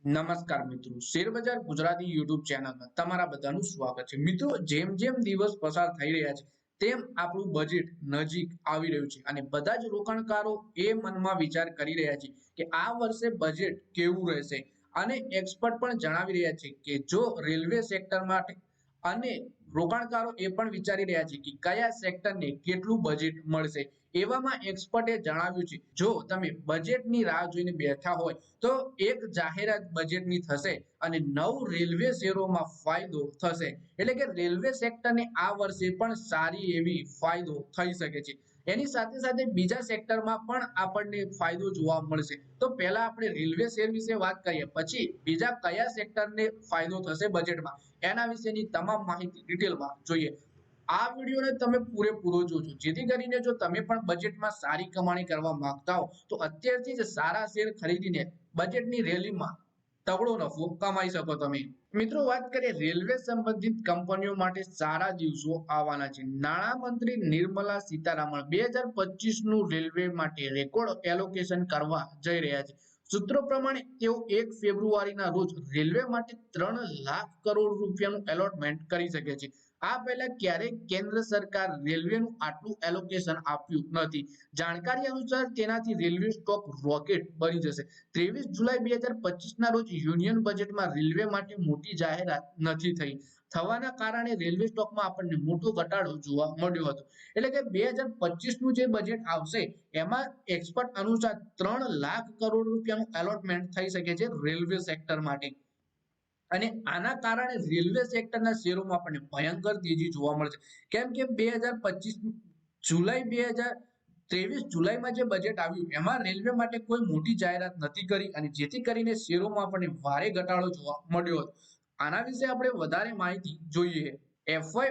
નમસ્કાર મિત્રો, શેરબજાર ગુજરાતી યુટ્યુબ ચેનલમાં તમારા બધાનું સ્વાગત છે। મિત્રો, જેમ જેમ દિવસ પસાર થઈ રહ્યા છે તેમ આપણું બજેટ નજીક આવી રહ્યું છે અને બધા જ રોકાણકારો એ મનમાં વિચાર કરી રહ્યા છે કે આ વર્ષે બજેટ કેવું રહેશે। અને એક્સપર્ટ પણ જણાવી રહ્યા છે કે જો રેલવે સેક્ટર માટે અને રોકાણકારો એ પણ વિચારી રહ્યા છે કે કયા સેક્ટરને કેટલું બજેટ મળશે। એવામાં એક્સપર્ટે જણાવ્યું છે જો તમે બજેટની રાહ જોઈને બેઠા હોય તો એક જાહેરાત બજેટની થશે અને 9 રેલવે શેરોમાં ફાયદો થશે। એટલે કે રેલવે સેક્ટરને આ વર્ષે પણ સારી એવી ફાયદો થઈ શકે છે। એની સાથે સાથે બીજા સેક્ટરમાં પણ આપણને ફાયદો જોવા મળશે। તો પહેલા આપણે રેલવે શેર વિશે વાત કરીએ, પછી બીજા કયા સેક્ટરને ફાયદો થશે બજેટમાં એના વિશેની તમામ માહિતી ડિટેલમાં જોઈએ। આ વિડીયોને તમે પૂરેપૂરો જોજો, જેથી કરીને જો તમે પણ બજેટમાં સારી કમાણી કરવા માંગતા હો તો અત્યારથી જ સારા શેર ખરીદીને બજેટની રેલીમાં તગડો નફો કમાઈ શકો તમે। મિત્રો, વાત કરીએ રેલવે સંબંધિત કંપનીઓ માટે સારા દિવસો આવવાના છે। નાણાં મંત્રી નિર્મલા સીતારામન 2025 નું રેલવે માટે રેકોર્ડ એલોકેશન કરવા જઈ રહ્યા છે। સૂત્રો પ્રમાણે તેઓ 1 ફેબ્રુઆરીના રોજ રેલવે માટે 3 લાખ કરોડ રૂપિયાનું એલોટમેન્ટ કરી શકે છે। આ પહેલા ક્યારેય કેન્દ્ર સરકાર રેલવેનું આટલું એલોકેશન આપ્યું નથી। જાણકારી અનુસાર તેનાથી રેલવે સ્ટોક રોકેટ બની જશે। 23 જુલાઈ 2025 ના રોજ યુનિયન બજેટમાં રેલવે માટે મોટી જાહેરાત નથી થઈ થવાના કારણે રેલવે સ્ટોકમાં આપણને મોટો ઘટાડો જોવા મળ્યો હતો। એટલે કે 2025 નું જે બજેટ આવશે એમાં એક્સપર્ટ અનુસાર 3 લાખ કરોડ રૂપિયાનું એલોટમેન્ટ થઈ શકે છે રેલવે સેક્ટર માટે। અને આના કારણે રેલવે સેક્ટરના શેરોમાં આપણને ભયંકર તેજી જોવા મળશે। કેમ કે 2025 જુલાઈ 2023 જુલાઈમાં જે બજેટ આવ્યું એમાં રેલવે માટે કોઈ મોટી જાહેરાત નથી કરી અને જેથી કરીને શેરોમાં આપણને ભારે ઘટાડો જોવા મળ્યો હતો। આના વિશે આપણે વધારે માહિતી જોઈએ। FY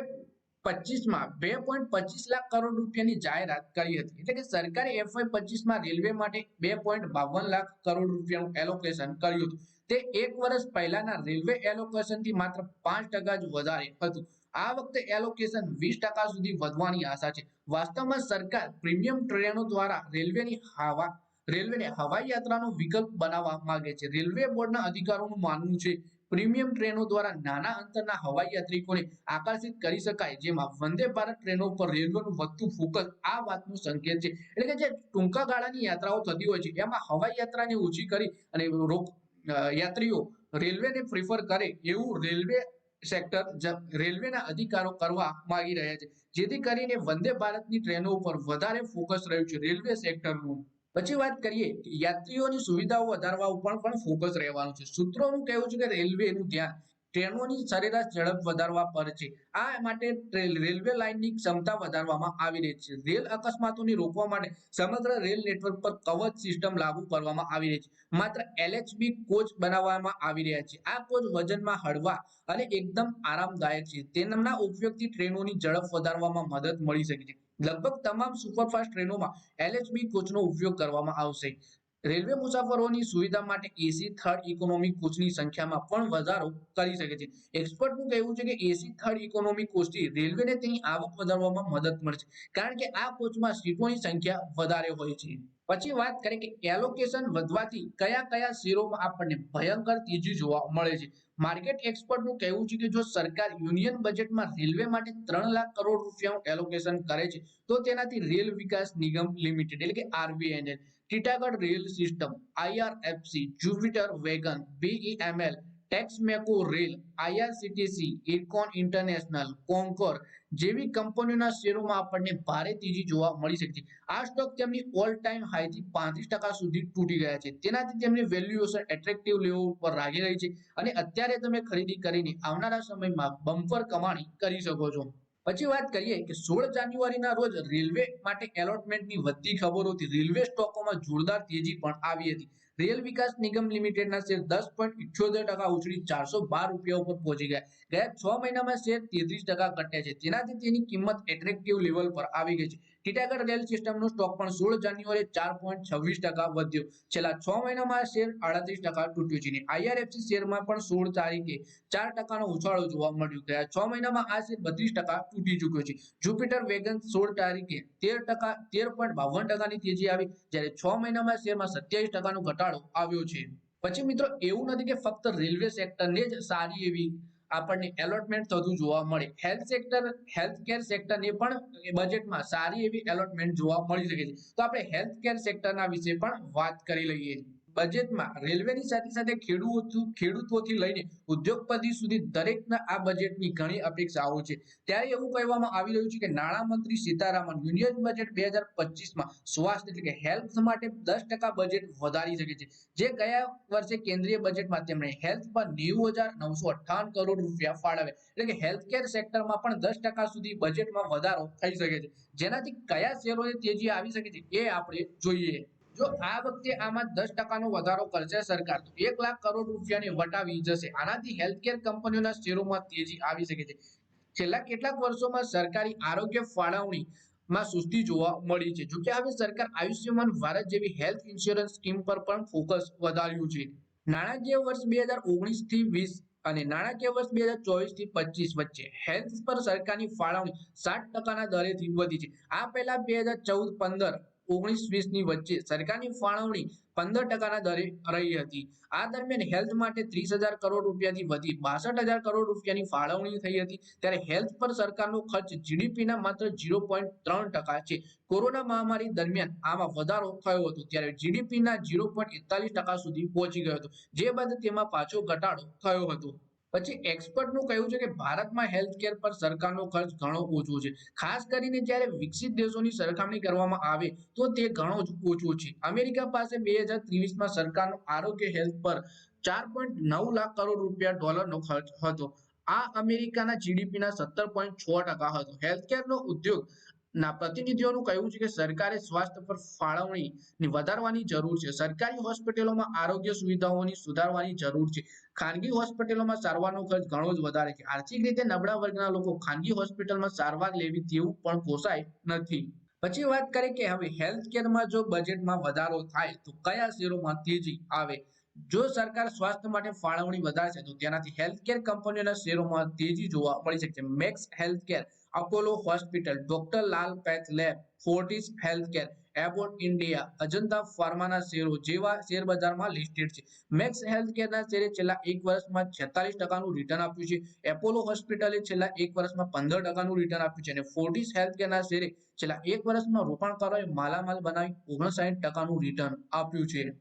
25 માં 2.25 લાખ કરોડ રૂપિયાની જાહેરાત કરી હતી। એટલે કે સરકારે FY 25 માં રેલવે માટે 2.52 લાખ કરોડ રૂપિયાનું એલોકેશન કર્યું હતું। તે એક વર્ષ પહેલાના રેલવે એલોકેશન થી માત્ર 5% જ વધારે હતું। આ વખતે એલોકેશન 20% સુધી વધવાની આશા છે। વાસ્તવમાં સરકાર પ્રીમિયમ ટ્રેનો દ્વારા રેલવેને હવાઈ યાત્રાનો વિકલ્પ બનાવવા માંગે છે। રેલવે બોર્ડના અધિકારીઓનું માનવું છે પ્રીમિયમ ટ્રેનો દ્વારા નાના અંતરના હવાઈ યાત્રિકોને આકર્ષિત કરી શકાય, જેમાં વંદે ભારત ટ્રેનો પર રેલવેનું વધતું ફોકસ આ વાતનો સંકેત છે। એટલે કે જે ટૂંકા ગાળાની યાત્રાઓ થતી હોય છે એમાં હવાઈ યાત્રાને ઓછી કરી અને યાત્રીઓ રેલવેને પ્રિફર કરે એવું રેલવેના અધિકારો કરવા માંગી રહ્યા છે, જેથી કરીને વંદે ભારતની ટ્રેનો ઉપર વધારે ફોકસ રહ્યું છે રેલવે સેક્ટરનું। પછી વાત કરીએ કે યાત્રીઓની સુવિધાઓ વધારવા ઉપર પણ ફોકસ રહેવાનું છે। સૂત્રોનું કહેવું છે કે રેલવેનું ધ્યાન ટ્રેનોની સરેરાશ ઝડપ વધારવા પર છે। આ માટે રેલવે લાઇનની ક્ષમતા વધારવામાં આવી રહી છે। રેલ અકસ્માતોને રોકવા માટે સમગ્ર રેલ નેટવર્ક પર કવચ સિસ્ટમ લાગુ કરવામાં આવી રહી છે। માત્ર LHB કોચ બનાવવામાં આવી રહ્યા છે। આ કોચ વજનમાં હળવા અને એકદમ આરામદાયક છે। તેમના ઉપયોગથી ટ્રેનોની ઝડપ વધારવામાં મદદ મળી શકે છે। લગભગ તમામ સુપરફાસ્ટ ટ્રેનોમાં LHB કોચનો ઉપયોગ કરવામાં આવશે। રેલવે મુસાફરોની સુવિધા માટે એસી થર્ડ ઇકોનોમી કોચની સંખ્યામાં પણ વધારો કરી શકે છે। એક્સપર્ટનું કહેવું છે કે એસી થર્ડ ઇકોનોમી કોચથી રેલવેને તેની આવક વધારવામાં મદદ મળશે, કારણ કે આ કોચમાં સીટોની સંખ્યા વધારે હોય છે। પછી વાત કરીએ કે એલોકેશન વધવાથી કયા કયા શેરોમાં આપણને ભયંકર તેજી જોવા મળે છે। માર્કેટ એક્સપર્ટનું કહેવું છે કે જો સરકાર યુનિયન બજેટમાં રેલવે માટે 3 લાખ કરોડ રૂપિયાનું એલોકેશન કરે છે તો તેનાથી રેલ વિકાસ નિગમ લિમિટેડ એટલે કે RVNL, Titagarh rail system, IRFC, Jupiter wagon, BEML, Texmaco rail, IRCTC, Ircon international, Concor જેવી કંપનીઓના શેરોમાં આપણને ભારે તેજી જોવા મળી શકે છે। આ સ્ટોક તેમની ઓલ ટાઈમ હાઈથી 35% સુધી તૂટી ગયા છે। તેનાથી તેમની વેલ્યુએશન એટ્રેક્ટિવ લેવલ પર લાગી રહી છે અને અત્યારે તમે ખરીદી કરીને આવનારા સમયમાં બમ્પર કમાણી કરી શકો છો। પછી વાત કરીએ કે 16 જાન્યુઆરીના રોજ રેલવે માટે એલોટમેન્ટની વધતી ખબરોથી રેલવે સ્ટોકોમાં જોરદાર તેજી પણ આવી હતી। રેલ વિકાસ નિગમ લિમિટેડના શેર 10.78% ઉછળી 412 રૂપિયા ઉપર પહોંચી ગયા। ગયા 6 મહિનામાં શેર 33% ઘટ્યા છે, જેનાથી તેની કિંમત એટ્રેક્ટિવ લેવલ પર આવી ગઈ છે। ટીટાગઢ રેલ સિસ્ટમનો સ્ટોક પણ 16 જાન્યુઆરીએ 4.26% વધ્યો। છેલ્લા 6 મહિનામાં શેર 38% તૂટ્યો છે। IRFC શેરમાં પણ 16 તારીખે 4% નો ઉછાળો જોવા મળ્યો। ગયા 6 મહિનામાં આ શેર 32% તૂટી ચૂક્યો છે। જુપિટર વેગન 16 તારીખે 13.52% ની તેજી આવી, જ્યારે 6 મહિનામાં શેરમાં 27% નો ઘટાડો આવ્યો છે। પછી મિત્રો એવું નથી કે ફક્ત રેલવે સેક્ટરને જ સારી એવી આપણને એલોટમેન્ટ થતું જોવા મળે. હેલ્થ કેર સેક્ટરને પણ બજેટમાં સારી એવી એલોટમેન્ટ જોવા મળી શકે છે. તો આપણે હેલ્થ કેર સેક્ટરના વિશે પણ વાત કરી લઈએ. બજેટમાં રેલવેની સાથે સાથે ખેડૂતોથી લઈને ઉદ્યોગપતિ સુધી દરેકના આ બજેટની ઘણી અપેક્ષાઓ છે. ત્યારે એવું કહેવામાં આવી રહ્યું છે કે નાણામંત્રી સીતારામન યુનિયન બજેટ 2025માં સ્વાસ્થ્ય એટલે કે હેલ્થ માટે 10% બજેટ વધારી શકે છે. જે ગયા વર્ષે કેન્દ્રીય બજેટમાં તેમણે હેલ્થ પર 90,958 કરોડ રૂપિયા ફાળવ્યા. એટલે કે હેલ્થ કેર સેક્ટરમાં પણ 10% સુધી બજેટમાં વધારો થઈ શકે છે. જેનાથી કયા શેરોને તેજી આવી શકે છે એ આપણે જોઈએ. જો આ વખતે આમાં 10% વધારો કરશે સરકાર તો 1,00,000 કરોડ રૂપિયાને વટાવી જશે. આનાથી હેલ્થકેર કંપનીઓના શેરોમાં તેજી આવી શકે છે. છેલ્લા કેટલાક વર્ષોમાં સરકારી આરોગ્ય ફાળવણીમાં સુસ્તી જોવા મળી છે. જોકે હવે સરકાર આયુષ્યમાન ભારત જેવી હેલ્થ ઇન્સ્યોરન્સ સ્કીમ પર પણ ફોકસ વધાર્યું છે. નાણાકીય વર્ષ 2019 થી 20 અને નાણાકીય વર્ષ 2024 થી 25 વચ્ચે હેલ્થ પર સરકારની ફાળવણી 7%ના દરેથી વધી છે. આ પહેલા 2014-15 19-20 ની વચ્ચે સરકારની ફાળવણી 15%ના દરે રહી હતી. આ દરમિયાન હેલ્થ માટે 30,000 કરોડ રૂપિયાથી વધી 62,000 કરોડ રૂપિયાની ફાળવણી થઈ હતી. ત્યારે હેલ્થ પર સરકારનો ખર્ચ જીડીપીના માત્ર 0.3% છે. કોરોના મહામારી દરમિયાન આમાં વધારો થયો હતો ત્યારે જીડીપીના 0.41% સુધી પહોંચી ગયો હતો. જે બાદ તેમાં પાછો ઘટાડો થયો હતો. પછી એક્સપર્ટનું કહેવું છે કે ભારતમાં હેલ્થકેર પર સરકારનો ખર્ચ ઘણો ઓછો છે. ખાસ કરીને જ્યારે વિકસિત દેશોની સરખામણી કરવામાં આવે તો તે ઘણો જ ઓછો છે. અમેરિકા પાસે 2023માં સરકારનો આરોગ્ય હેલ્થ પર 4.9 લાખ કરોડ રૂપિયા ડોલરનો ખર્ચ હતો. આ અમેરિકાના જીડીપીના 17.6% હતો. હેલ્થકેરનો ઉદ્યોગ ના પ્રતિનિધિઓનું કહેવું છે કે સરકારે સ્વાસ્થ્ય પર ફાળવણી વધારવાની જરૂર છે. સરકારી હોસ્પિટલોમાં આરોગ્ય સુવિધાઓની સુધારવાની જરૂર છે. ખાનગી હોસ્પિટલોમાં સારવારનો ખર્ચ ઘણો જ વધારે છે. આર્થિક રીતે નબળા વર્ગના લોકો ખાનગી હોસ્પિટલમાં સારવાર લેવી તેવું પણ પોસાય નથી. પછી વાત કરીએ કે હવે હેલ્થ કેરમાં જો બજેટમાં વધારો થાય તો કયા શેરોમાં તેજી આવે. જો સરકાર સ્વાસ્થ્ય માટે ફાળવણી વધારશે તો તેનાથી હેલ્થકેર કંપનીઓના શેરોમાં તેજી જોવા મળી શકે છે. Max healthcare, Apollo hospital, doctor Lal path lab, Fortis healthcare, Abbott India, Ajanta ફાર્માના શેરો જેવા શેર બજારમાં લિસ્ટેડ છે. મેક્સ હેલ્થકેરના શેરે છેલ્લા એક વર્ષમાં 46%નું રિટર્ન આપ્યું છે. એપોલો હોસ્પિટલે છેલ્લા એક વર્ષમાં 15%નું રિટર્ન આપ્યું છે અને ફોર્ટિસ હેલ્થકેરના શેરે છેલ્લા એક વર્ષમાં રોકાણકારોએ માલામાલ બનાવી 59%નું રિટર્ન આપ્યું છે.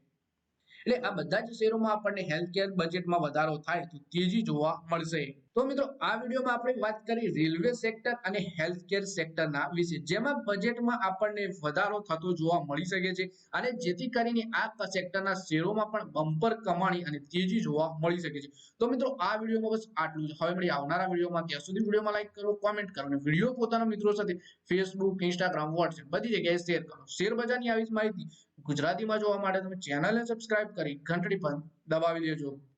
એટલે આ બધા જ શેરોમાં આપણને હેલ્થકેર બજેટમાં વધારો થાય તો તેજી જોવા મળશે. તો મિત્રો આ વિડીયોમાં આપણે વાત કરી રેલવે સેક્ટર અને હેલ્થકેર સેક્ટરના વિશે, જેમાં બજેટમાં આપણને વધારો થતો જોવા મળી શકે છે અને જેથી કરીને આ સેક્ટરના શેરોમાં પણ બમ્પર કમાણી અને તેજી જોવા મળી શકે છે. તો મિત્રો આ વિડીયોમાં બસ આટલું જ. હવે મળી આવનારા વિડીયોમાં. ત્યાં સુધી વિડીયોમાં લાઈક કરો, કોમેન્ટ કરો અને વિડીયો પોતાના મિત્રો સાથે ફેસબુક, ઇન્સ્ટાગ્રામ, વોટ્સએપ બધી જગ્યાએ શેર કરો. શેર બજારની આવી જ માહિતી ગુજરાતીમાં જોવા માટે તમે ચેનલને સબસ્ક્રાઇબ કરી ઘંટડી પર દબાવી દેજો.